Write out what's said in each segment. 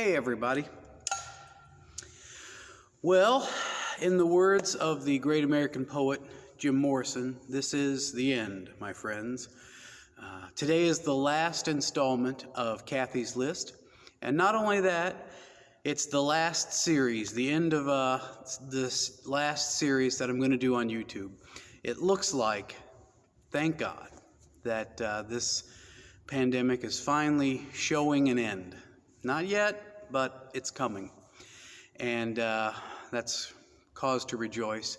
Hey everybody. Well, in the words of the great American poet Jim Morrison, this is the end, my friends. Today is the last installment of Kathy's List, and not only that, it's the last series, the end of this last series that I'm going to do on YouTube. It looks like, thank God, that this pandemic is finally showing an end. Not yet, but it's coming. And that's cause to rejoice.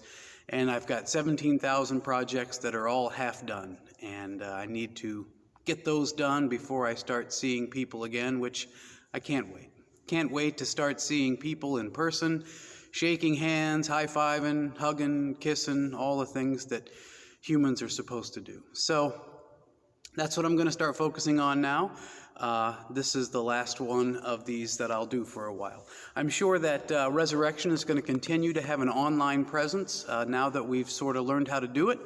And I've got 17,000 projects that are all half done. And I need to get those done before I start seeing people again, which I can't wait. Can't wait to start seeing people in person, shaking hands, high-fiving, hugging, kissing, all the things that humans are supposed to do. So that's what I'm going to start focusing on now. This is the last one of these that I'll do for a while. I'm sure that Resurrection is going to continue to have an online presence now that we've sort of learned how to do it.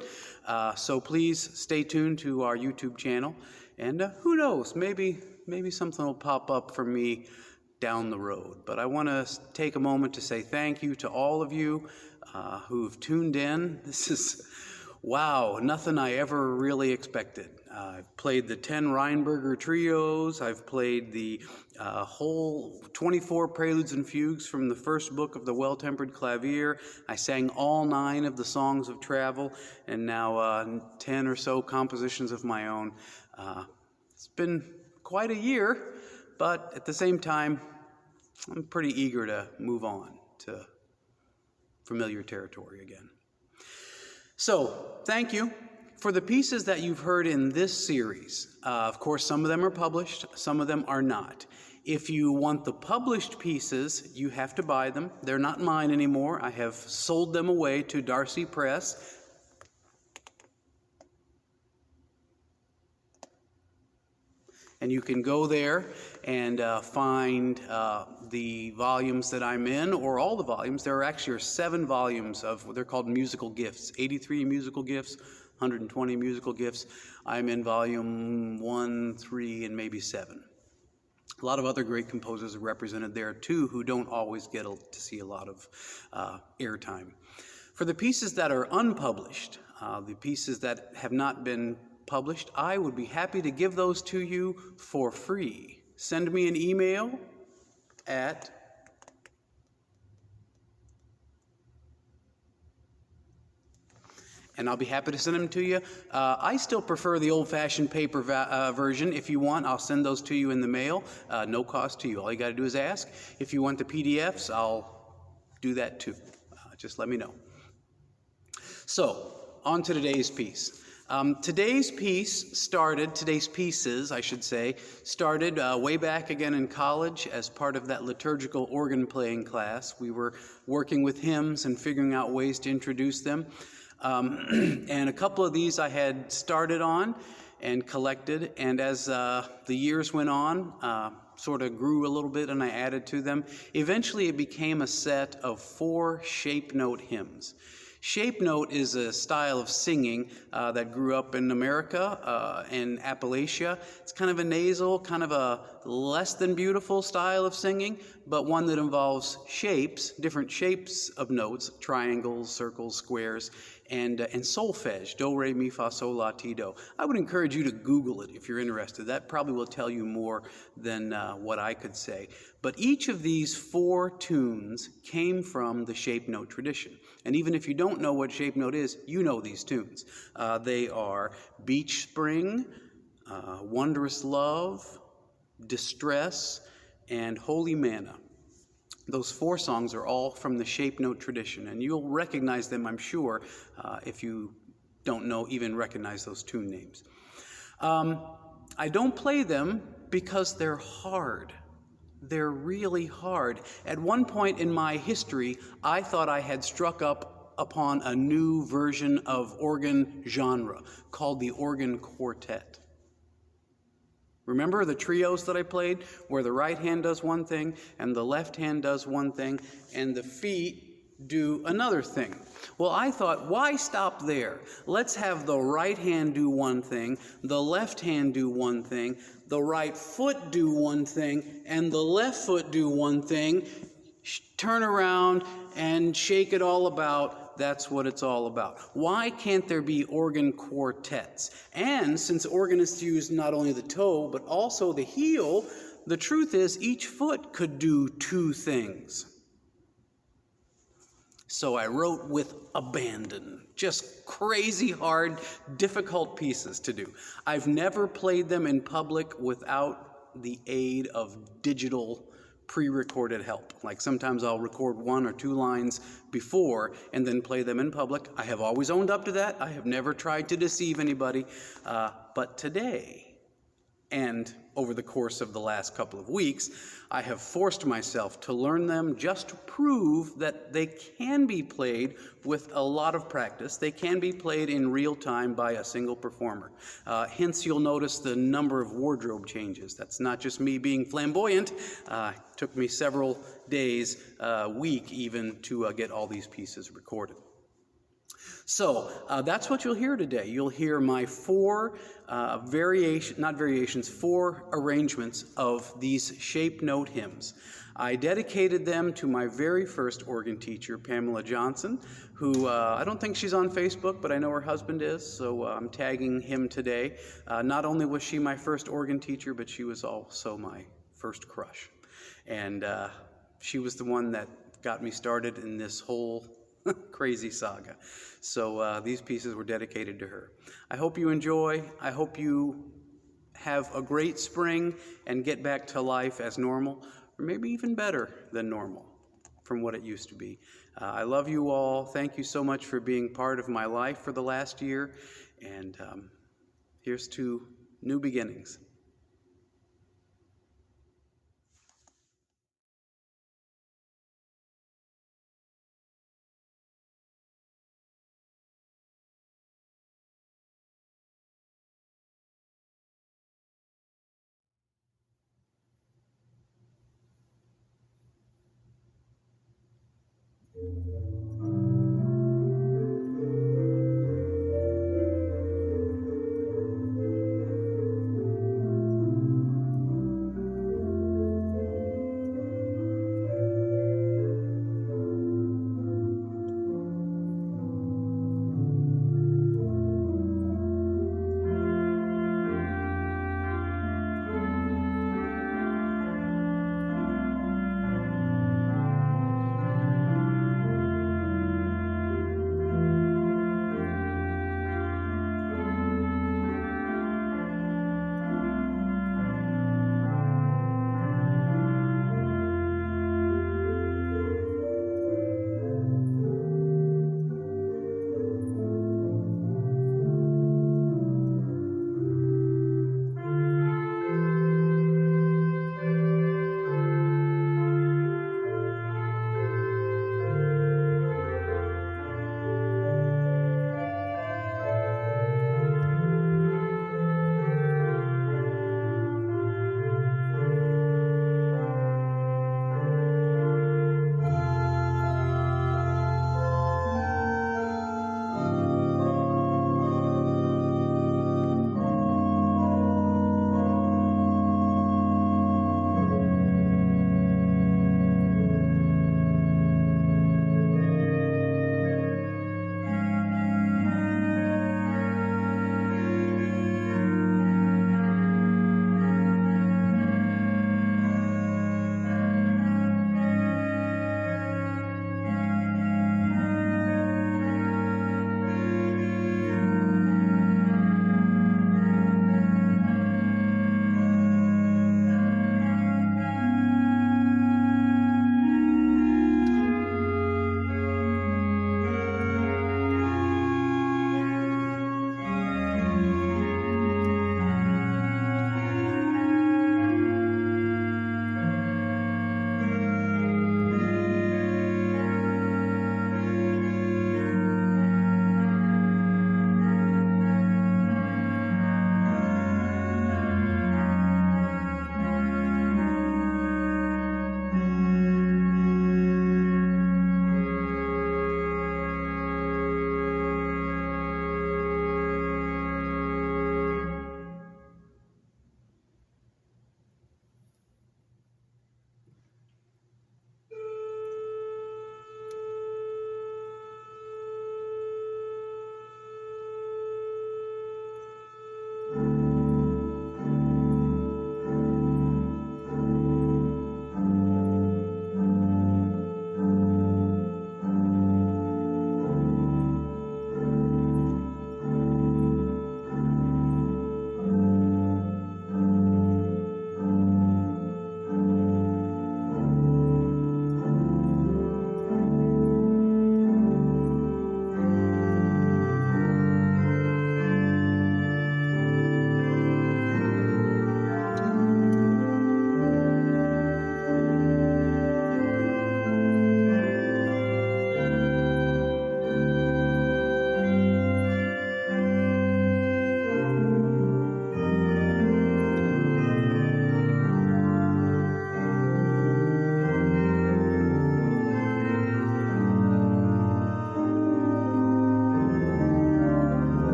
So please stay tuned to our YouTube channel. And who knows, maybe something will pop up for me down the road. But I want to take a moment to say thank you to all of you who've tuned in. This is, wow, nothing I ever really expected. I've played the 10 Reinberger trios. I've played the whole 24 preludes and fugues from the first book of the Well-Tempered Clavier. I sang all 9 of the songs of travel, and now 10 or so compositions of my own. It's been quite a year, but at the same time, I'm pretty eager to move on to familiar territory again. So, thank you. For the pieces that you've heard in this series, of course, some of them are published, some of them are not. If you want the published pieces, you have to buy them. They're not mine anymore. I have sold them away to Darcy Press. And you can go there and find the volumes that I'm in, or all the volumes. There are actually 7 volumes of, they're called musical gifts, 83 musical gifts, 120 musical gifts. I'm in volume 1, 3, and maybe 7. A lot of other great composers are represented there too, who don't always get to see a lot of airtime. For the pieces that are unpublished, the pieces that have not been published, I would be happy to give those to you for free. Send me an email at and I'll be happy to send them to you. I still prefer the old-fashioned paper version. If you want, I'll send those to you in the mail. No cost to you. All you got to do is ask. If you want the PDFs, I'll do that too. Just let me know. So, on to today's piece. Today's pieces, I should say, started way back again in college as part of that liturgical organ playing class. We were working with hymns and figuring out ways to introduce them. And a couple of these I had started on and collected, and as the years went on, sort of grew a little bit and I added to them. Eventually it became a set of 4 shape note hymns. Shape note is a style of singing that grew up in America and Appalachia. It's kind of a nasal, kind of a less than beautiful style of singing, but one that involves shapes, different shapes of notes, triangles, circles, squares, and solfege, do, re, mi, fa, sol, la, ti, do. I would encourage you to Google it if you're interested. That probably will tell you more than what I could say. But each of these 4 tunes came from the shape note tradition. And even if you don't know what shape note is, you know these tunes. They are Beach Spring, Wondrous Love, Distress, and Holy Manna. Those 4 songs are all from the shape note tradition, and you'll recognize them, I'm sure, if you don't even recognize those tune names. I don't play them because they're hard. They're really hard. At one point in my history, I thought I had struck up upon a new version of organ genre called the organ quartet. Remember the trios that I played, where the right hand does one thing and the left hand does one thing, and the feet do another thing. Well, I thought, why stop there? Let's have the right hand do one thing, the left hand do one thing, the right foot do one thing, and the left foot do one thing. Turn around and shake it all about. That's what it's all about. Why can't there be organ quartets? And since organists use not only the toe, but also the heel, the truth is each foot could do two things. So I wrote with abandon, just crazy hard, difficult pieces to do. I've never played them in public without the aid of digital pre-recorded help. Like sometimes I'll record 1 or 2 lines before and then play them in public. I have always owned up to that. I have never tried to deceive anybody. But today, and over the course of the last couple of weeks, I have forced myself to learn them just to prove that they can be played with a lot of practice. They can be played in real time by a single performer. Hence, you'll notice the number of wardrobe changes. That's not just me being flamboyant. It took me several days, a week even, to get all these pieces recorded. So that's what you'll hear today. You'll hear my 4 arrangements of these shape note hymns. I dedicated them to my very first organ teacher, Pamela Johnson, who I don't think she's on Facebook, but I know her husband is, so I'm tagging him today. Not only was she my first organ teacher, but she was also my first crush. And she was the one that got me started in this whole crazy saga. So these pieces were dedicated to her. I hope you enjoy. I hope you have a great spring and get back to life as normal, or maybe even better than normal from what it used to be. I love you all. Thank you so much for being part of my life for the last year. And here's to new beginnings.